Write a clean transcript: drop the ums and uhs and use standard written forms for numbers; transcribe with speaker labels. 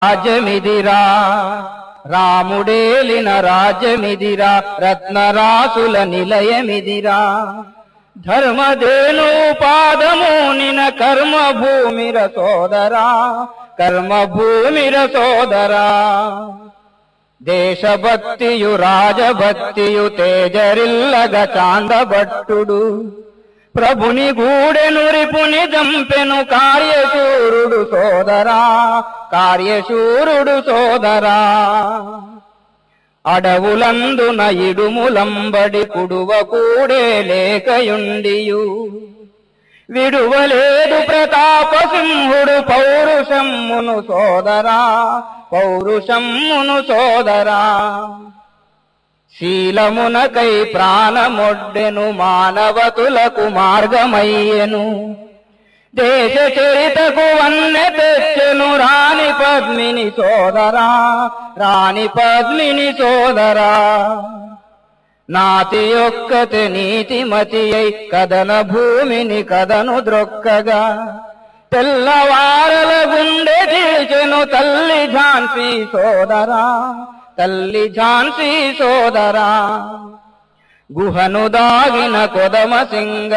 Speaker 1: రాజ్యమిదిరా రాముడేలిన రాజ్యమిదిరా రత్నరాసుల నిలయమిదిరా ధర్మధేను పాదమోనిన కర్మభూమిర సోదరా కర్మభూమిర సోదరా దేశభక్తియు రాజభక్తియు తేజరిల్లగ చాందభట్టుడు ప్రభుని గూడెను రిపుని జంపెను కార్యశూరుడు సోదరా కార్యశూరుడు సోదరా అడవులందున ఇడుములంబడి కుడువ కూడే లేకయుండియు విడువలేదు ప్రతాపసింహుడు పౌరుషమ్మును సోదరా పౌరుషమ్మును సోదరా శీలమునకై ప్రాణమొడ్డెను మానవతులకు మార్గమయ్యెను దేశ చరితకు వన్నె తెచ్చెను రాణి పద్మిని సోదరా రాణి పద్మిని సోదరా నాతి యొక్కతే నీతిమతి అయి కదన భూమిని కదను ద్రొక్కగా తెల్లవారల గుండె చీల్చెను తల్లి ఝాన్సీ సోదరా తల్లి ఝాన్సీ సోదరా గుహను దాగిన కొదమ సింగ